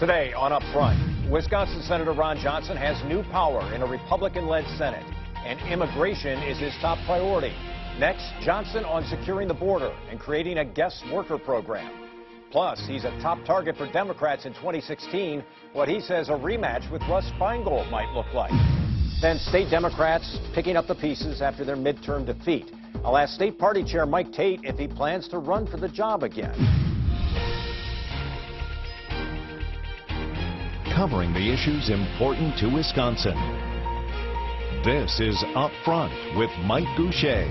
Today on Up Front, Wisconsin Senator Ron Johnson has new power in a Republican-led Senate, and immigration is his top priority. Next, Johnson on securing the border and creating a guest worker program. Plus, he's a top target for Democrats in 2016, what he says a rematch with Russ Feingold might look like. Then state Democrats picking up the pieces after their midterm defeat. I'll ask State Party Chair Mike Tate if he plans to run for the job again. Covering the issues important to Wisconsin. This is Up Front with Mike Goucher.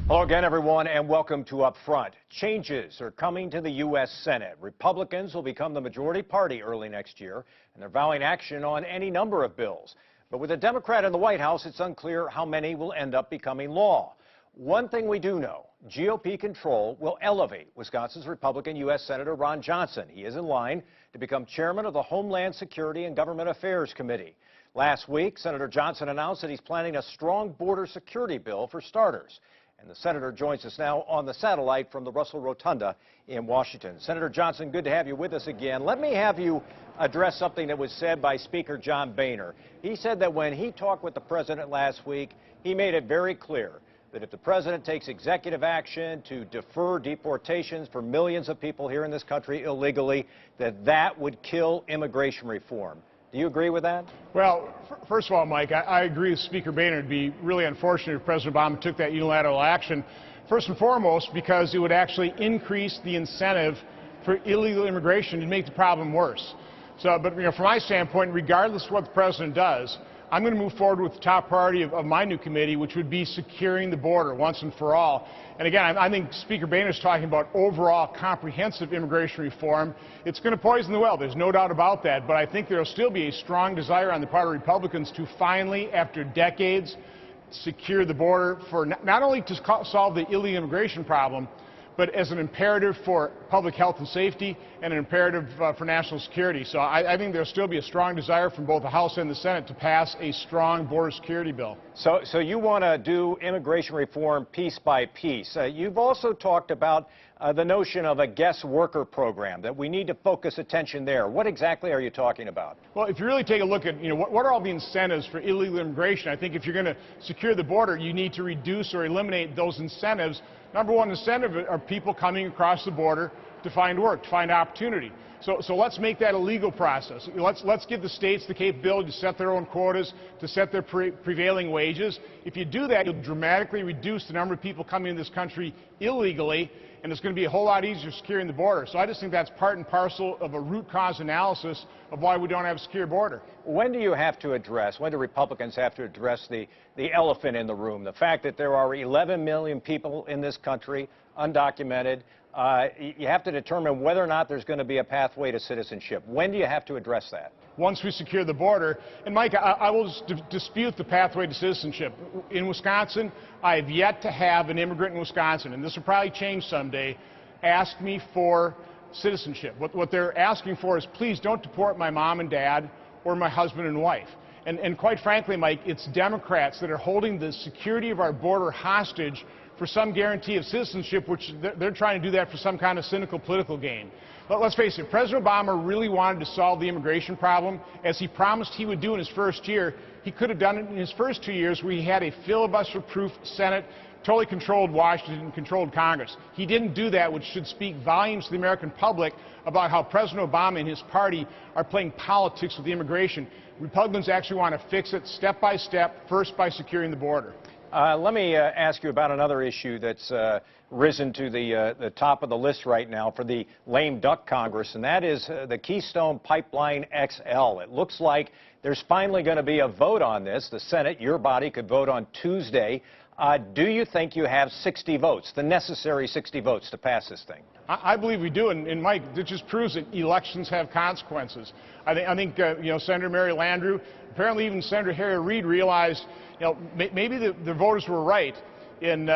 Hello again, everyone, and welcome to Up Front. Changes are coming to the U.S. Senate. Republicans will become the majority party early next year, and they're vowing action on any number of bills. But with a Democrat in the White House, it's unclear how many will end up becoming law. One thing we do know, GOP control will elevate Wisconsin's Republican U.S. Senator Ron Johnson. He is in line to become chairman of the Homeland Security and Government Affairs Committee. Last week, Senator Johnson announced that he's planning a strong border security bill for starters. And the senator joins us now on the satellite from the Russell Rotunda in Washington. Senator Johnson, good to have you with us again. Let me have you address something that was said by Speaker John Boehner. He said that when he talked with the president last week, he made it very clear that if the president takes executive action to defer deportations for millions of people here in this country illegally, that would kill immigration reform. Do you agree with that? Well, first of all, Mike, I agree with Speaker Boehner. It would be really unfortunate if President Obama took that unilateral action. First and foremost, because it would actually increase the incentive for illegal immigration and make the problem worse. But from my standpoint, regardless of what the president does, I'm going to move forward with the top priority of my new committee, which would be securing the border once and for all. And again, I think Speaker Boehner is talking about overall comprehensive immigration reform. It's going to poison the well. There's no doubt about that. But I think there will still be a strong desire on the part of Republicans to finally, after decades, secure the border for not only to solve the illegal immigration problem, but as an imperative for public health and safety and an imperative for national security. So I think there will still be a strong desire from both the House and the Senate to pass a strong border security bill. So you want to do immigration reform piece by piece. You've also talked about the notion of a guest worker program, that we need to focus attention there. What exactly are you talking about? Well, if you really take a look at, what are all the incentives for illegal immigration, I think if you're going to secure the border, you need to reduce or eliminate those incentives. Number one incentive are people coming across the border to find work, to find opportunity. So let's make that a legal process. Let's give the states the capability to set their own quotas, to set their prevailing wages. If you do that, you'll dramatically reduce the number of people coming into this country illegally, and it's going to be a whole lot easier securing the border. So I just think that's part and parcel of a root cause analysis of why we don't have a secure border. When do Republicans have to address the elephant in the room, the fact that there are 11 million people in this country undocumented? You have to determine whether or not there's going to be a pathway to citizenship. When do you have to address that? Once we secure the border. And Mike, I will dispute the pathway to citizenship. In Wisconsin, I have yet to have an immigrant in Wisconsin, and this will probably change someday, ask me for citizenship. What they're asking for is, please don't deport my mom and dad or my husband and wife. And quite frankly, Mike, it's Democrats that are holding the security of our border hostage for some guarantee of citizenship, which they're trying to do that for some kind of cynical political gain. But let's face it, President Obama really wanted to solve the immigration problem, as he promised he would do in his first year. He could have done it in his first 2 years, where he had a filibuster-proof Senate, totally controlled Washington, and controlled Congress. He didn't do that, which should speak volumes to the American public about how President Obama and his party are playing politics with immigration. Republicans actually want to fix it step by step, first by securing the border. Let me ask you about another issue that's risen to the top of the list right now for the lame duck Congress, and that is the Keystone Pipeline XL. It looks like there's finally going to be a vote on this. The Senate, your body, could vote on Tuesday. Do you think you have 60 votes, the necessary 60 votes to pass this thing? I believe we do, and Mike, it just proves that elections have consequences. I think Senator Mary Landrieu, apparently even Senator Harry Reid realized, maybe the voters were right in,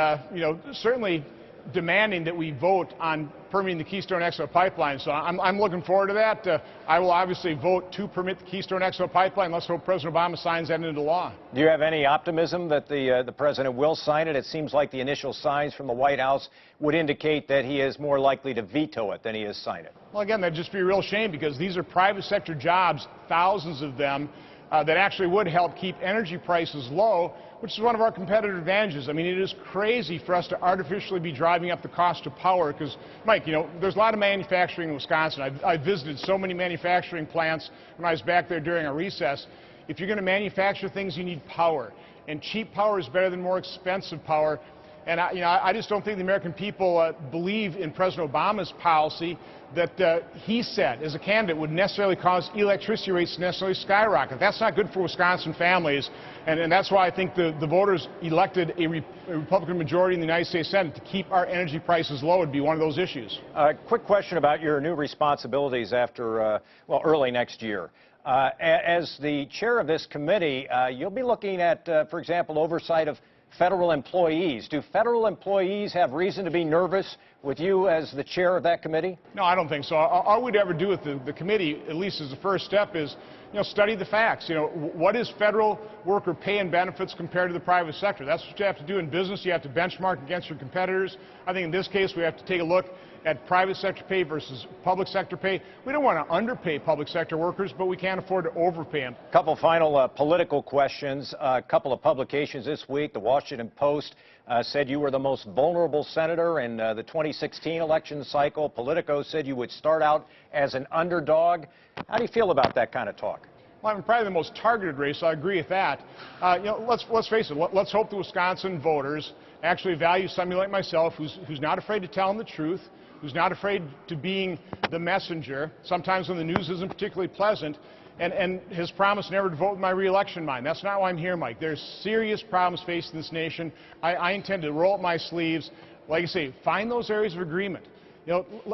certainly demanding that we vote on permitting the Keystone XL pipeline. So I'm looking forward to that. I will obviously vote to permit the Keystone XL pipeline. Let's hope President Obama signs that into law. Do you have any optimism that the president will sign it? It seems like the initial signs from the White House would indicate that he is more likely to veto it than he is sign it. Well, again, that'd just be a real shame because these are private sector jobs, thousands of them, that actually would help keep energy prices low, which is one of our competitive advantages. I mean, it is crazy for us to artificially be driving up the cost of power because, Mike, you know, there's a lot of manufacturing in Wisconsin. I visited so many manufacturing plants when I was back there during a recess. If you're going to manufacture things, you need power. And cheap power is better than more expensive power. And I just don't think the American people believe in President Obama's policy that he said, as a candidate, would necessarily cause electricity rates to necessarily skyrocket. That's not good for Wisconsin families, and that's why I think the voters elected a Republican majority in the United States Senate to keep our energy prices low. Would be one of those issues. Quick question about your new responsibilities after, well, early next year. As the chair of this committee, you'll be looking at, for example, oversight of federal employees. Do federal employees have reason to be nervous with you as the chair of that committee? No, I don't think so. All we'd ever do with the committee, at least as a first step, is study the facts. What is federal worker pay and benefits compared to the private sector? That's what you have to do in business. You have to benchmark against your competitors. I think in this case we have to take a look at private sector pay versus public sector pay. We don't want to underpay public sector workers, but we can't afford to overpay them. A couple final political questions. A couple of publications this week. The Washington Post said you were the most vulnerable senator in the 2016 election cycle. Politico said you would start out as an underdog. How do you feel about that kind of talk? Well, I'm probably the most targeted race, so I agree with that. Let's face it. Let's hope the Wisconsin voters actually value somebody like myself who's not afraid to tell them the truth, who's not afraid to being the messenger, sometimes when the news isn't particularly pleasant, and has promised never to vote with my re-election in mind. That's not why I'm here, Mike. There's serious problems facing this nation. I intend to roll up my sleeves, like I say, find those areas of agreement.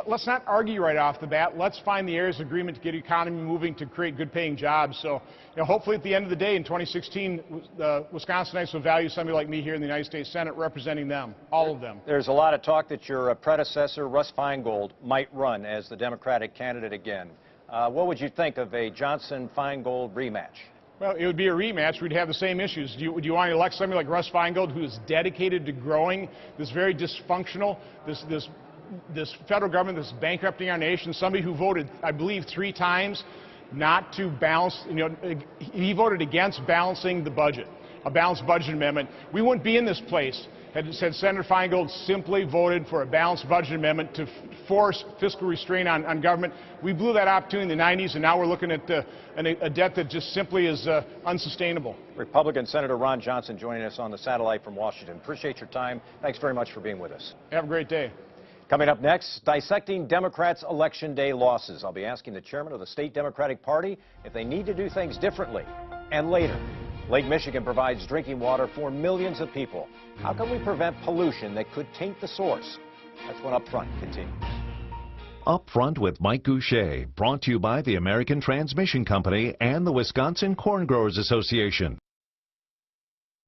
Let's not argue right off the bat. Let's find the areas of agreement to get the economy moving, to create good-paying jobs. So, hopefully at the end of the day in 2016, Wisconsinites will value somebody like me here in the United States Senate representing them, all of them. There's a lot of talk that your predecessor, Russ Feingold, might run as the Democratic candidate again. What would you think of a Johnson-Feingold rematch? Well, it would be a rematch. We'd have the same issues. Would you want to elect somebody like Russ Feingold, who is dedicated to growing this very dysfunctional, this federal government that's bankrupting our nation, somebody who voted, I believe, 3 times not to balance, he voted against balancing the budget, a balanced budget amendment. We wouldn't be in this place had Senator Feingold simply voted for a balanced budget amendment to force fiscal restraint on government. We blew that opportunity in the 90s, and now we're looking at a debt that just simply is unsustainable. Republican Senator Ron Johnson joining us on the satellite from Washington. Appreciate your time. Thanks very much for being with us. Have a great day. Coming up next, dissecting Democrats' Election Day losses. I'll be asking the chairman of the state Democratic Party if they need to do things differently. And later, Lake Michigan provides drinking water for millions of people. How can we prevent pollution that could taint the source? That's when Up Front continues. Up Front with Mike Goucher, brought to you by the American Transmission Company and the Wisconsin Corn Growers Association.